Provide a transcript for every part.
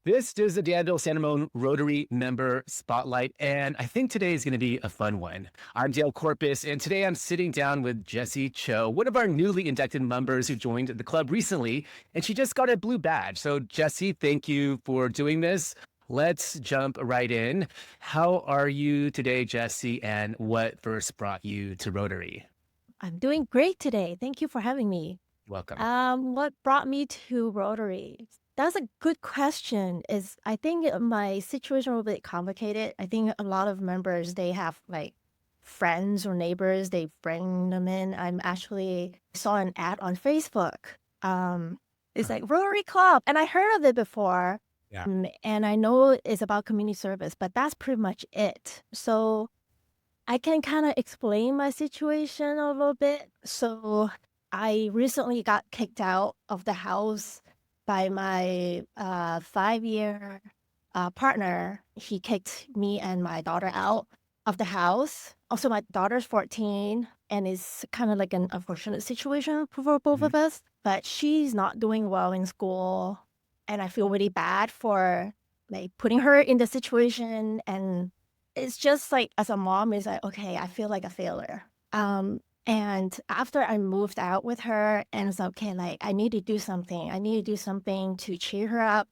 This is the Danville San Ramon Rotary member spotlight, and I think today is going to be a fun one. I'm Dale Corpus, and today I'm sitting down with Jessie Cho, one of our newly inducted members who joined the club recently, and she just got a blue badge. So, Jessie, thank you for doing this. Let's jump right in. How are you today, Jessie, and what first brought you to Rotary? I'm doing great today. Thank you for having me. Welcome. What brought me to Rotary? That's a good question. Is I think my situation was a bit complicated. I think a lot of members they have like friends or neighbors they bring them in. I'm actually saw an ad on Facebook. It's Uh, like Rotary Club, and I heard of it before. Yeah. And I know it's about community service, but that's pretty much it. So I can kinda explain my situation a little bit. So, I recently got kicked out of the house by my, 5-year, partner. He kicked me and my daughter out of the house. Also, my daughter's 14, and it's kinda like an unfortunate situation for both Mhm. of us, but she's not doing well in school, and I feel really bad for, like, putting her in the situation, and it's just like, as a mom, it's like, "Okay, I feel like a failure." And after I moved out with her and it's okay, like, I need to do something. I need to do something to cheer her up.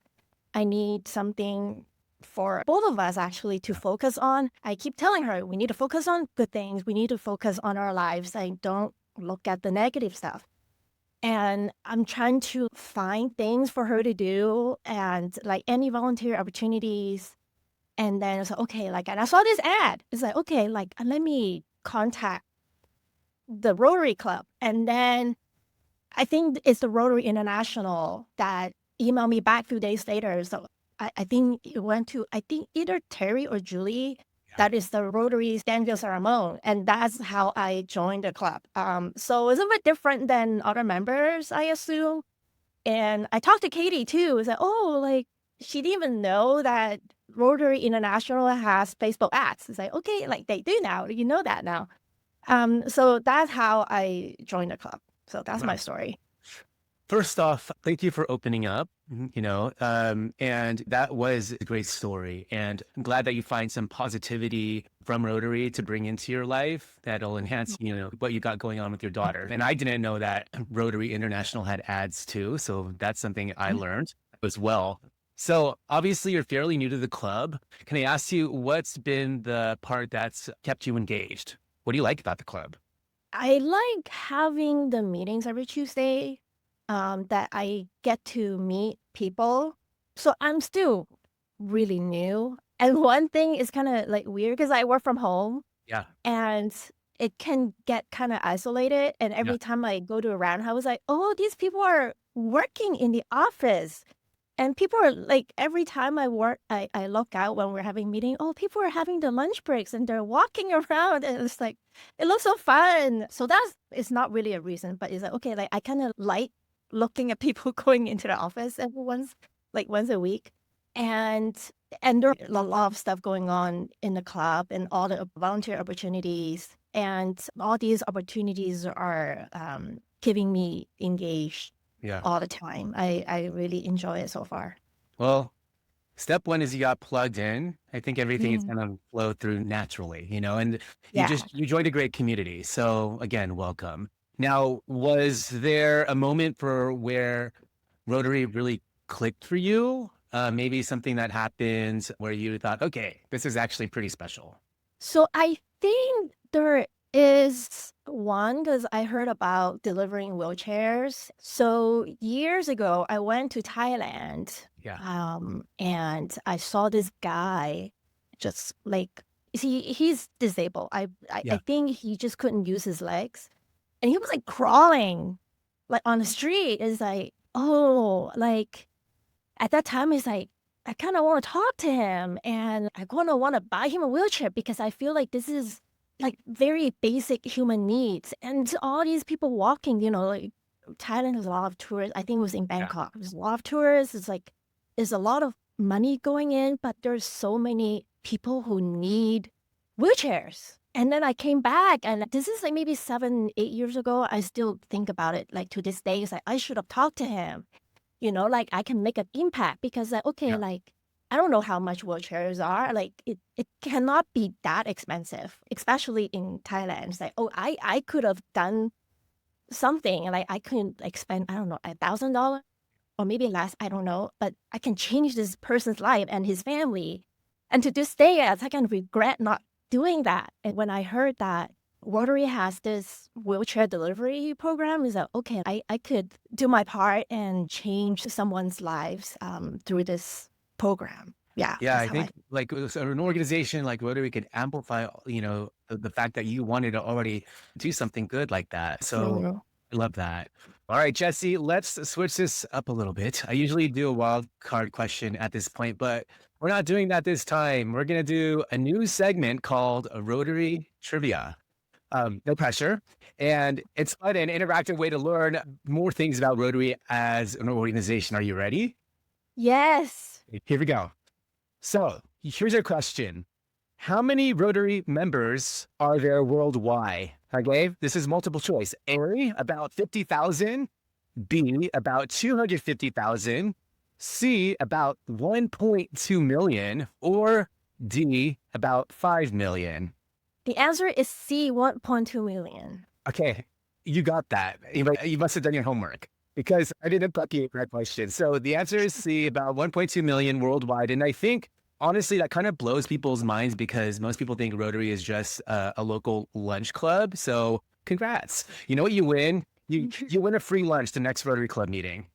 I need something for both of us actually to Yeah. focus on. I keep telling her, "We need to focus on good things. We need to focus on our lives. Like, don't look at the negative stuff." And I'm trying to find things for her to do and, like, any volunteer opportunities. And then it's like, okay, like, and I saw this ad. It's like, okay, like, let me contact the Rotary Club. And then I think it's the Rotary International that emailed me back a few days later. So I think it went to, I think either Terry or Julie, Yeah. that is the Rotary Danville San Ramon. And that's how I joined the club. So it's a bit different than other members, I assume. And I talked to Katie too. It's like, oh, like she didn't even know that Rotary International has Facebook ads. It's like, okay, like they do now. You know that now. So that's how I joined the club. So that's my Wow. story. First off, thank you for opening up, and that was a great story. And I'm glad that you find some positivity from Rotary to bring into your life that'll enhance, what you got going on with your daughter. And I didn't know that Rotary International had ads too. So that's something I Mhm. learned as well. So obviously you're fairly new to the club. Can I ask you what's been the part that's kept you engaged? What do you like about the club? I like having the meetings every Tuesday, that I get to meet people. So I'm still really new. And one thing is kind of like weird because I work from home. Yeah. And it can get kinda isolated, and Yeah. every time I go to a roundhouse, like, "Oh, these people are working in the office." And people are like, every time I look out when we're having meeting, "Oh, people are having the lunch breaks, and they're walking around," and it's like, it looks so fun. So that's it's not really a reason, but it's like, okay, like, I kinda like looking at people going into the office every once like, once a week. And there are a lot of stuff going on in the club and all the volunteer opportunities, and all these opportunities are, keeping me engaged Yeah. all the time. I really enjoy it so far. Well, step one is you got plugged in. I think everything is Mhm. gonna flow through naturally, and Yeah. you joined a great community. So again, welcome. Now, was there a moment for where Rotary really clicked for you? Maybe something that happened where you thought, okay, this is actually pretty special. So I think there is one because I heard about delivering wheelchairs. So years ago, I went to Thailand, Yeah. and I saw this guy just like he's disabled. I Yeah. think he just couldn't use his legs, and he was like crawling like on the street. It's like, oh, like at that time, it's like, I kinda wanna talk to him, and I gonna wanna buy him a wheelchair because I feel like this is, like, very basic human needs, and all these people walking, like, Thailand has a lot of tourists. I think it was in Yeah. Bangkok. There's a lot of tourists, it's like, there's a lot of money going in, but there's so many people who need wheelchairs. And then I came back, and this is, like, maybe 7, 8 years ago. I still think about it, like, to this day, it's like, I should have talked to him. like I can make an impact because like, okay, Yeah. like I don't know how much wheelchairs are. Like it cannot be that expensive, especially in Thailand. It's like, oh, I could have done something and like I couldn't like spend, I don't know, $1,000 or maybe less, I don't know, but I can change this person's life and his family. And to this day, I can regret not doing that. And when I heard that Rotary has this wheelchair delivery program, is that okay, I could do my part and change someone's lives through this program. Yeah, Yeah, that's I how I think like so an organization like Rotary could amplify, the fact that you wanted to already do something good like that. So feel. I love that. All right, Jesse, let's switch this up a little bit. I usually do a wild card question at this point, but we're not doing that this time. We're gonna do a new segment called a Rotary Trivia. No pressure. And it's fun and interactive way to learn more things about Rotary as an organization. Are you ready? Yes. Here we go. So here's your question. How many Rotary members are there worldwide? Okay, this is multiple choice. A, about 50,000. B, about 250,000. C, about 1.2 million. Or D, about 5 million. The answer is C, 1.2 million. Okay, you got that. You must have done your homework because I didn't buck you for that question. So the answer is C, about 1.2 million worldwide. And I think, honestly, that kind of blows people's minds because most people think Rotary is just a local lunch club. So congrats. You know what you win? You win a free lunch the next Rotary Club meeting.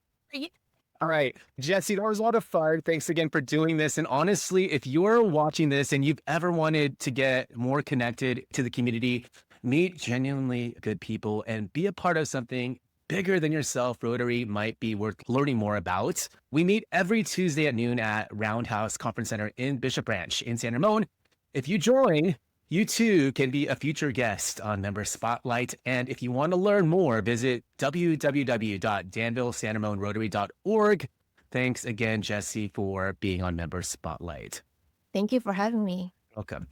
All right, Jesse, that was a lot of fun. Thanks again for doing this. And honestly, if you're watching this and you've ever wanted to get more connected to the community, meet genuinely good people, and be a part of something bigger than yourself, Rotary might be worth learning more about. We meet every Tuesday at noon at Roundhouse Conference Center in Bishop Branch in San Ramon. If you join, you too can be a future guest on Member Spotlight. And if you want to learn more, visit www.danvillesanramonrotary.org. Thanks again, Jesse, for being on Member Spotlight. Thank you for having me. Welcome.